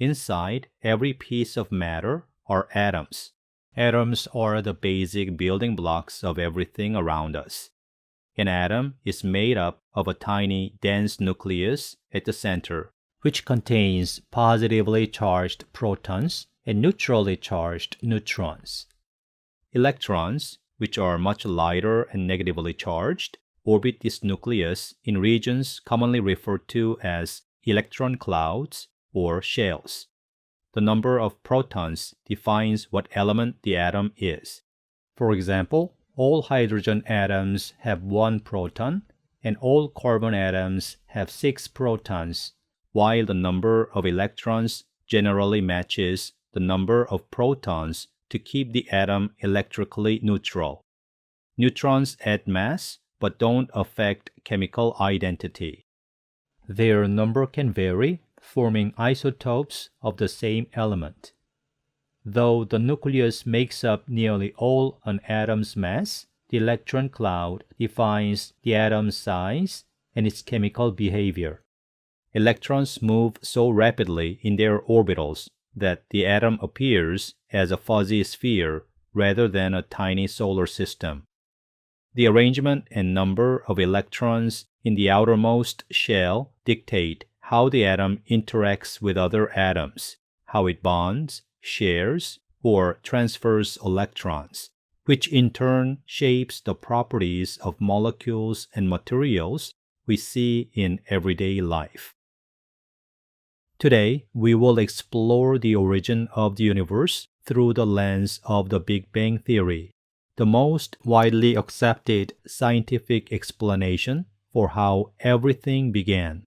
Inside every piece of matter are atoms. Atoms are the basic building blocks of everything around us. An atom is made up of a tiny, dense nucleus at the center, which contains positively charged protons and neutrally charged neutrons. Electrons, which are much lighter and negatively charged, orbit this nucleus in regions commonly referred to as electron clouds or shells. The number of protons defines what element the atom is. For example, all hydrogen atoms have 1 proton, and all carbon atoms have 6 protons, while the number of electrons generally matches the number of protons to keep the atom electrically neutral. Neutrons add mass, but don't affect chemical identity. Their number can vary, forming isotopes of the same element. Though the nucleus makes up nearly all an atom's mass, the electron cloud defines the atom's size and its chemical behavior. Electrons move so rapidly in their orbitals that the atom appears as a fuzzy sphere rather than a tiny solar system. The arrangement and number of electrons in the outermost shell dictate how the atom interacts with other atoms, how it bonds, shares, or transfers electrons, which in turn shapes the properties of molecules and materials we see in everyday life. Today, we will explore the origin of the universe through the lens of the Big Bang Theory, the most widely accepted scientific explanation for how everything began.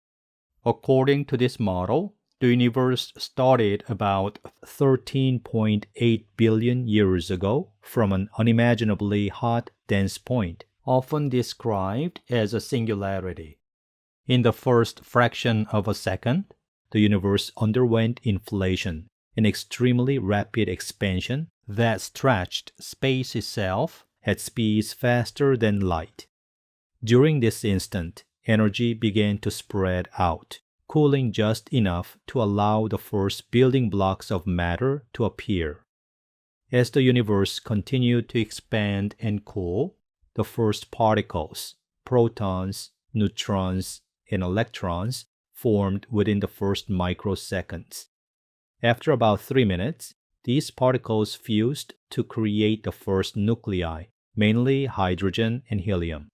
According to this model, the universe started about 13.8 billion years ago from an unimaginably hot, dense point, often described as a singularity. In the first fraction of a second, the universe underwent inflation, an extremely rapid expansion that stretched space itself at speeds faster than light. During this instant, energy began to spread out, cooling just enough to allow the first building blocks of matter to appear. As the universe continued to expand and cool, the first particles, protons, neutrons, and electrons, formed within the first microseconds. After about 3 minutes, these particles fused to create the first nuclei, mainly hydrogen and helium.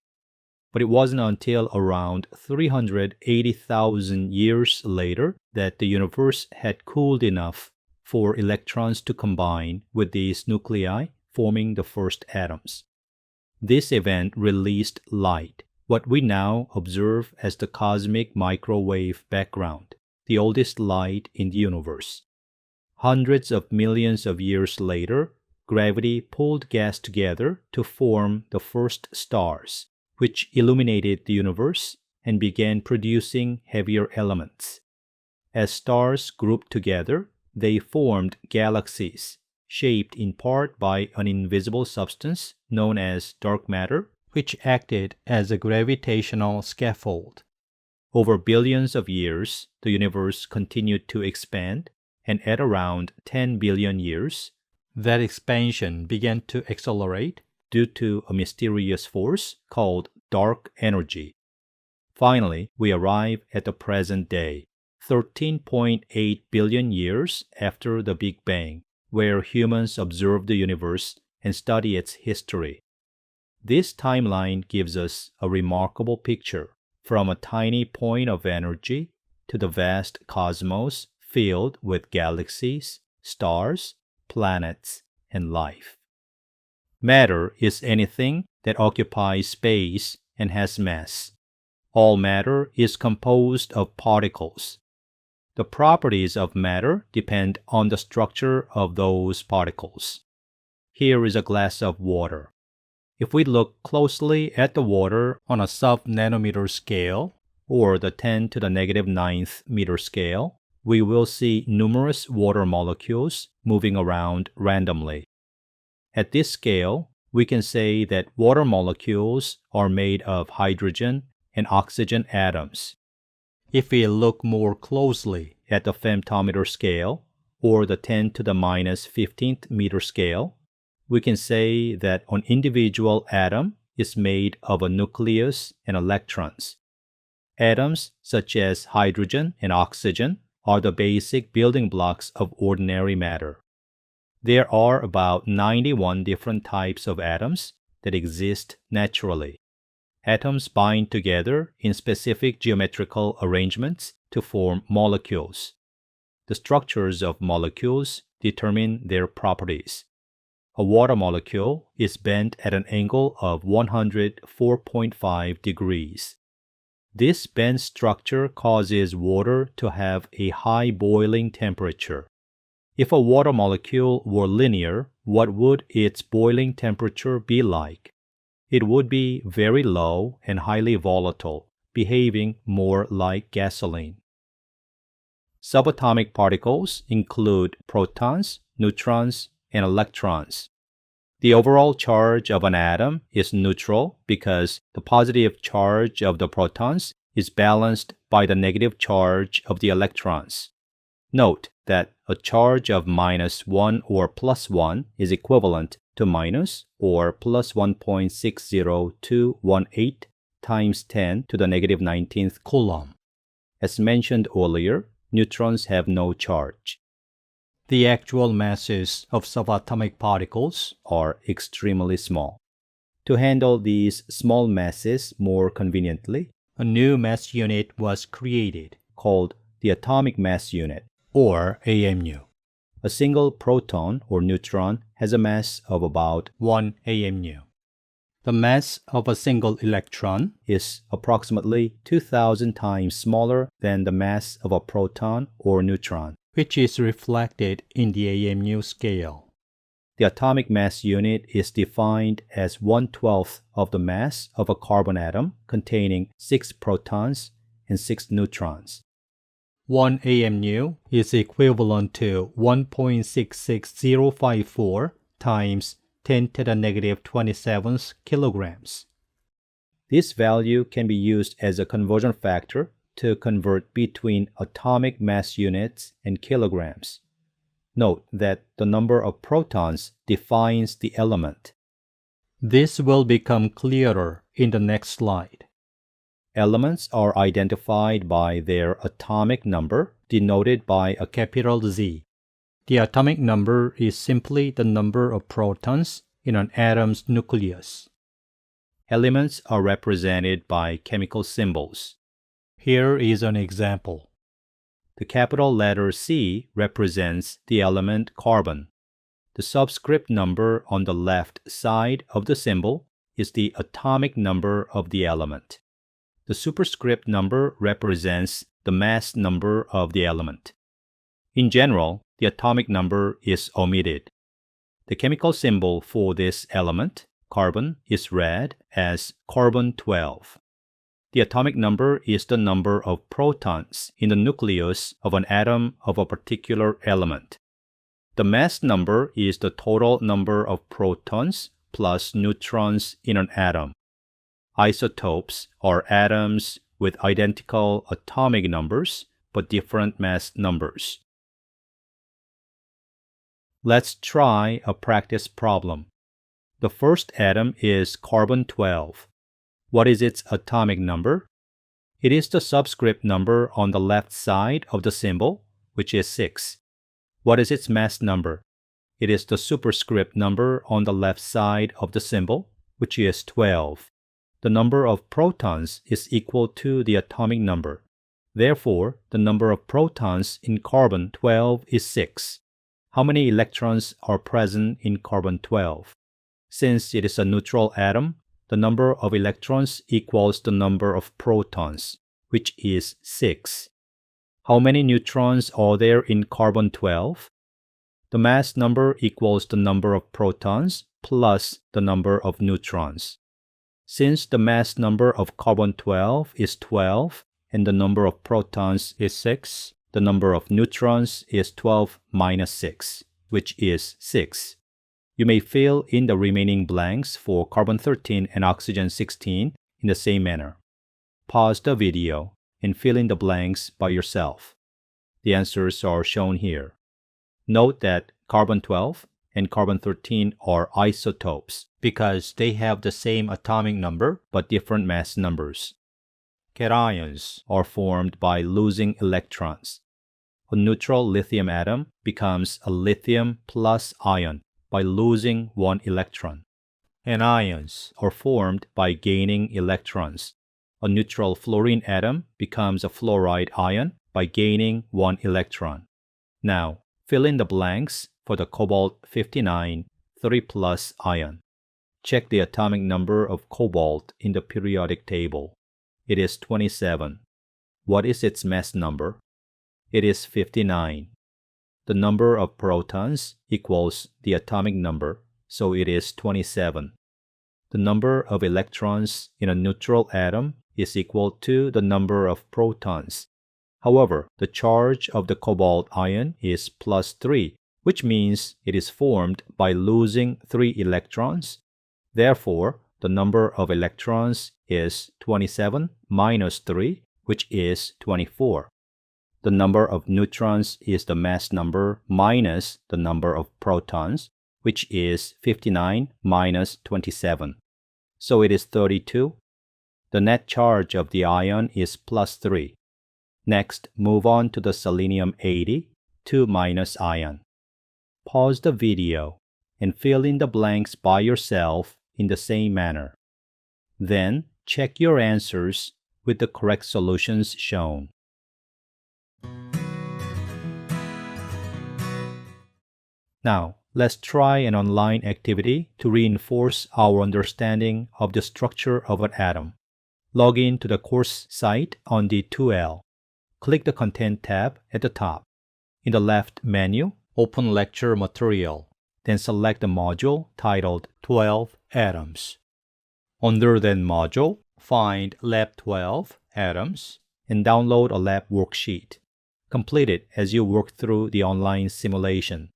But it wasn't until around 380,000 years later that the universe had cooled enough for electrons to combine with these nuclei, forming the first atoms. This event released light, what we now observe as the cosmic microwave background, the oldest light in the universe. Hundreds of millions of years later, gravity pulled gas together to form the first stars, which illuminated the universe and began producing heavier elements. As stars grouped together, they formed galaxies, shaped in part by an invisible substance known as dark matter, which acted as a gravitational scaffold. Over billions of years, the universe continued to expand, and at around 10 billion years, that expansion began to accelerate due to a mysterious force called dark energy. Finally, we arrive at the present day, 13.8 billion years after the Big Bang, where humans observe the universe and study its history. This timeline gives us a remarkable picture, from a tiny point of energy to the vast cosmos filled with galaxies, stars, planets, and life. Matter is anything that occupies space and has mass. All matter is composed of particles. The properties of matter depend on the structure of those particles. Here is a glass of water. If we look closely at the water on a sub-nanometer scale, or the 10 to the negative 9th meter scale, we will see numerous water molecules moving around randomly. At this scale, we can say that water molecules are made of hydrogen and oxygen atoms. If we look more closely at the femtometer scale, or the 10 to the minus 15th meter scale, we can say that an individual atom is made of a nucleus and electrons. Atoms such as hydrogen and oxygen are the basic building blocks of ordinary matter. There are about 91 different types of atoms that exist naturally. Atoms bind together in specific geometrical arrangements to form molecules. The structures of molecules determine their properties. A water molecule is bent at an angle of 104.5 degrees. This bent structure causes water to have a high boiling temperature. If a water molecule were linear, what would its boiling temperature be like? It would be very low and highly volatile, behaving more like gasoline. Subatomic particles include protons, neutrons, and electrons. The overall charge of an atom is neutral because the positive charge of the protons is balanced by the negative charge of the electrons. Note that a charge of -1 or +1 is equivalent to minus or plus 1.60218 times 10 to the negative 19th coulomb. As mentioned earlier, neutrons have no charge. The actual masses of subatomic particles are extremely small. To handle these small masses more conveniently, a new mass unit was created called the atomic mass unit, or AMU. A single proton or neutron has a mass of about 1 AMU. The mass of a single electron is approximately 2,000 times smaller than the mass of a proton or neutron, which is reflected in the AMU scale. The atomic mass unit is defined as 1/12 of the mass of a carbon atom containing 6 protons and 6 neutrons. 1 AMU is equivalent to 1.66054 times 10 to the negative 27 kilograms. This value can be used as a conversion factor to convert between atomic mass units and kilograms. Note that the number of protons defines the element. This will become clearer in the next slide. Elements are identified by their atomic number, denoted by a capital Z. The atomic number is simply the number of protons in an atom's nucleus. Elements are represented by chemical symbols. Here is an example. The capital letter C represents the element carbon. The subscript number on the left side of the symbol is the atomic number of the element. The superscript number represents the mass number of the element. In general, the atomic number is omitted. The chemical symbol for this element, carbon, is read as carbon-12. The atomic number is the number of protons in the nucleus of an atom of a particular element. The mass number is the total number of protons plus neutrons in an atom. Isotopes are atoms with identical atomic numbers but different mass numbers. Let's try a practice problem. The first atom is carbon-12. What is its atomic number? It is the subscript number on the left side of the symbol, which is 6. What is its mass number? It is the superscript number on the left side of the symbol, which is 12. The number of protons is equal to the atomic number. Therefore, the number of protons in carbon-12 is 6. How many electrons are present in carbon-12? Since it is a neutral atom, the number of electrons equals the number of protons, which is 6. How many neutrons are there in carbon-12? The mass number equals the number of protons plus the number of neutrons. Since the mass number of carbon-12 is 12 and the number of protons is 6, the number of neutrons is 12 minus 6, which is 6. You may fill in the remaining blanks for carbon-13 and oxygen-16 in the same manner. Pause the video and fill in the blanks by yourself. The answers are shown here. Note that carbon-12 and carbon-13 are isotopes because they have the same atomic number but different mass numbers. Cations are formed by losing electrons. A neutral lithium atom becomes a lithium plus ion by losing one electron. Anions are formed by gaining electrons. A neutral fluorine atom becomes a fluoride ion by gaining one electron. Now, fill in the blanks for the cobalt-59 3+ ion. Check the atomic number of cobalt in the periodic table. It is 27. What is its mass number? It is 59. The number of protons equals the atomic number, so it is 27. The number of electrons in a neutral atom is equal to the number of protons. However, the charge of the cobalt ion is +3, which means it is formed by losing 3 electrons. Therefore, the number of electrons is 27 minus 3, which is 24. The number of neutrons is the mass number minus the number of protons, which is 59 minus 27. So it is 32. The net charge of the ion is +3. Next, move on to the selenium-80 2- ion. Pause the video and fill in the blanks by yourself in the same manner. Then, check your answers with the correct solutions shown. Now, let's try an online activity to reinforce our understanding of the structure of an atom. Log in to the course site on the 2L. Click the Content tab at the top. In the left menu, open Lecture Material, then select the module titled 12 Atoms. Under that module, find Lab 12 Atoms and download a lab worksheet. Complete it as you work through the online simulation.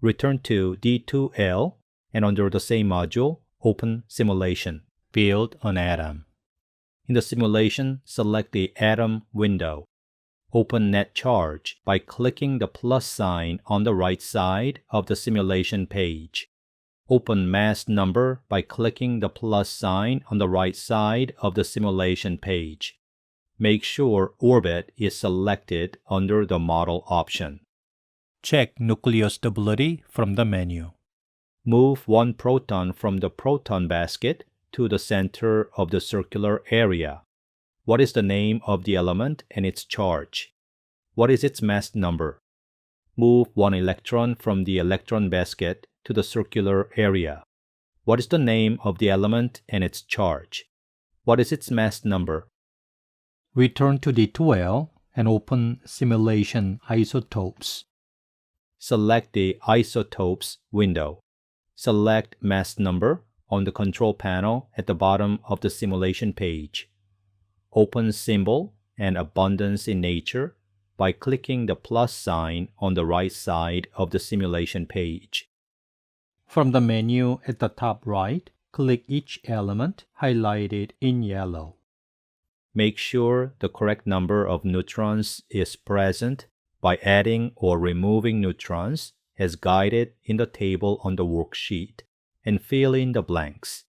Return to D2L and under the same module, open Simulation. Build an atom. In the simulation, select the Atom window. Open Net Charge by clicking the plus sign on the right side of the simulation page. Open Mass Number by clicking the plus sign on the right side of the simulation page. Make sure Orbit is selected under the Model option. Check nucleostability from the menu. Move one proton from the proton basket to the center of the circular area. What is the name of the element and its charge? What is its mass number? Move one electron from the electron basket to the circular area. What is the name of the element and its charge? What is its mass number? Return to D2L and open Simulation Isotopes. Select the Isotopes window. Select Mass Number on the control panel at the bottom of the simulation page. Open Symbol and Abundance in Nature by clicking the plus sign on the right side of the simulation page. From the menu at the top right, click each element highlighted in yellow. Make sure the correct number of neutrons is present by adding or removing neutrons as guided in the table on the worksheet, and fill in the blanks.